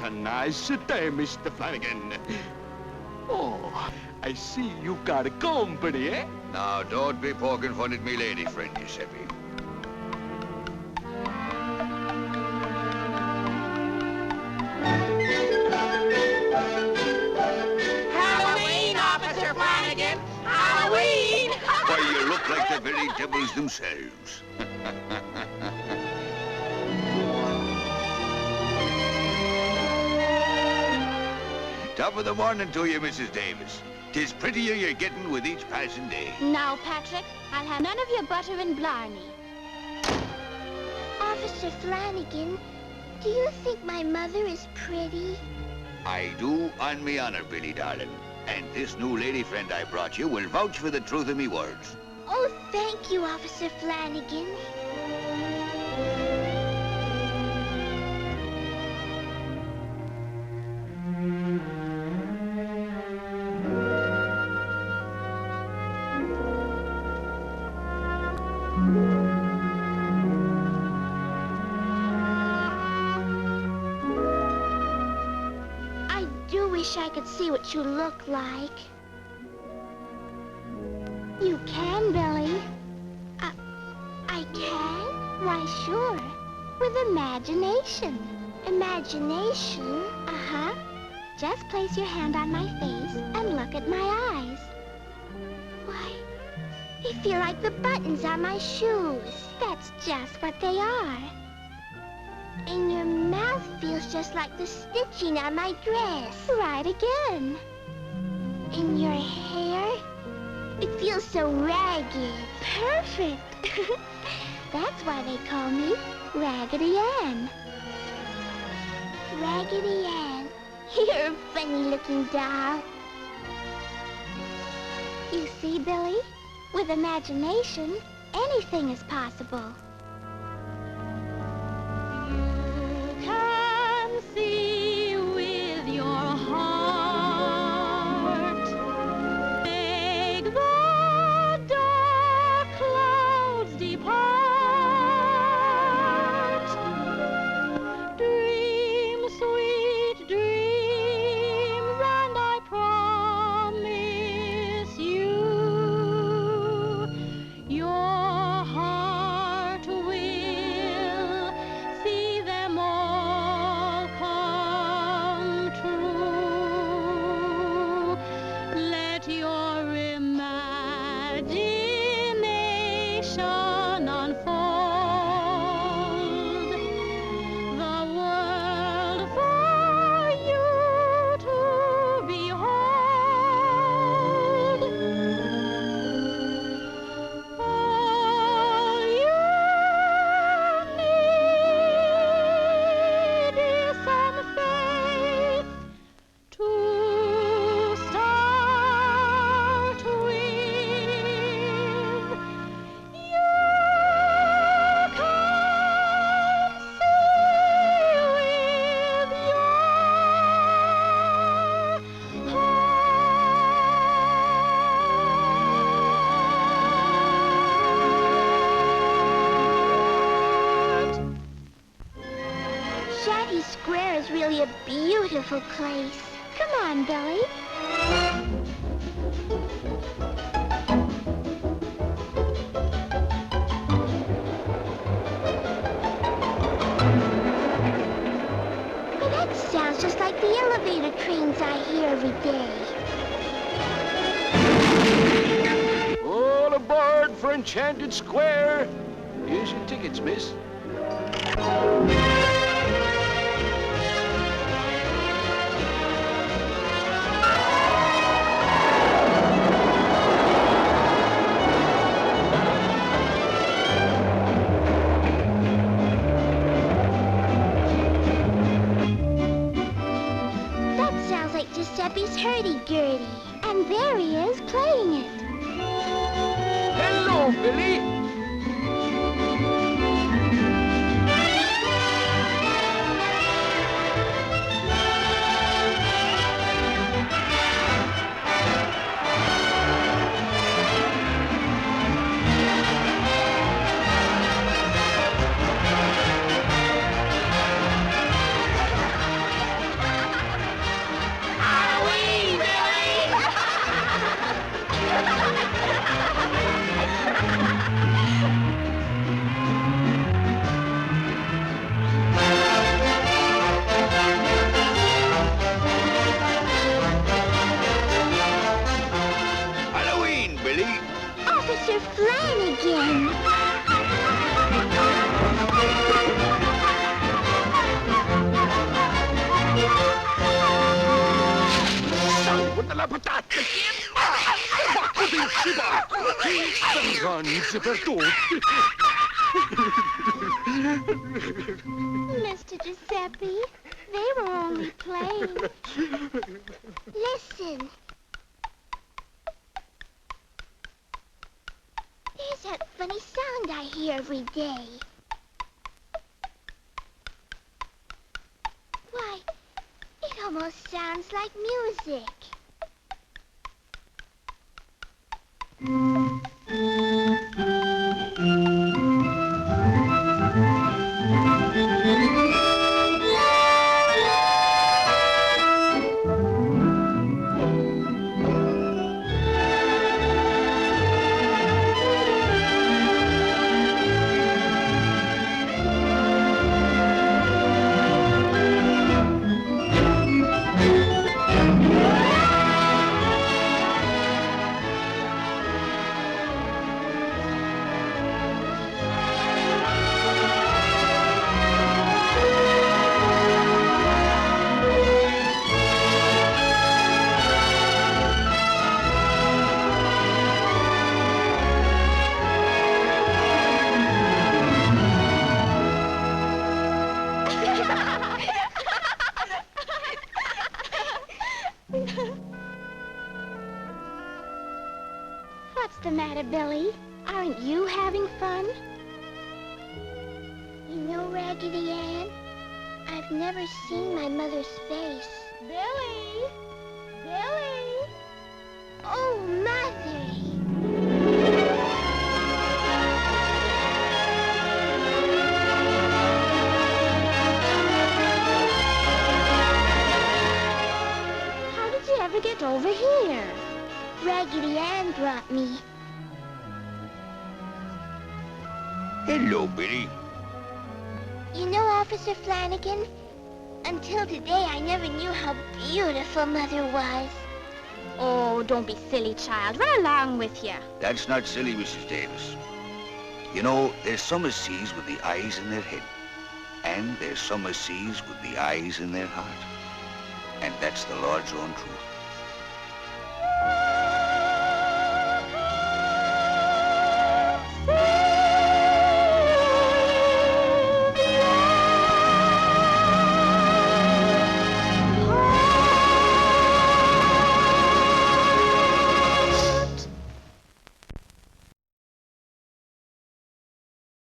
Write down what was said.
a nice day, Mr. Flanagan. Oh, I see you've got a company, eh? Now, don't be poking fun at me lady friend, Giuseppe. Halloween, Officer Flanagan! Halloween! Why, you look like the very devils themselves. Top of the morning to you, Mrs. Davis. 'Tis prettier you're getting with each passing day. Now, Patrick, I'll have none of your butter and blarney. Officer Flanagan, do you think my mother is pretty? I do, on me honor, Billie, darling. And this new lady friend I brought you will vouch for the truth of me words. Oh, thank you, Officer Flanagan. I could see what you look like. You can, Billie. I can? Why, sure. With imagination. Imagination? Uh-huh. Just place your hand on my face and look at my eyes. Why, they feel like the buttons on my shoes. That's just what they are. And your mouth feels just like the stitching on my dress. Right again. And your hair, it feels so ragged. Perfect. That's why they call me Raggedy-Ann. Raggedy-Ann, you're a funny-looking doll. You see, Billie? With imagination, anything is possible. See with your heart, make the dark clouds depart. Dream sweet dreams, and I promise you, your heart will see them all come true. Let your imagination unfold the world for you to behold. All you need is some faith to start with. You can see with your heart. Shanty Square is really a beautiful place. Come on, Billie. Well, that sounds just like the elevator trains I hear every day. All aboard for Enchanted Square. Here's your tickets, miss. That sounds like Giuseppe's hurdy-gurdy. And there he is playing it. Hello, Billie. delle patate! Bacco di cibo! Speranze per tutti! Mr. Giuseppe, they were only playing. Listen. There's that funny sound I hear every day. Why, it almost sounds like music. What's the matter, Billie? Aren't you having fun? You know, Raggedy-Ann, I've never seen my mother's face. Billie! Billie! Oh, Mother! How did you ever get over here? Raggedy-Ann brought me. Hello, Billie. You know, Officer Flanagan, until today I never knew how beautiful Mother was. Oh, don't be silly, child. Run along with you. That's not silly, Mrs. Davis. You know, there's some seas with the eyes in their head. And there's some seas with the eyes in their heart. And that's the Lord's own truth.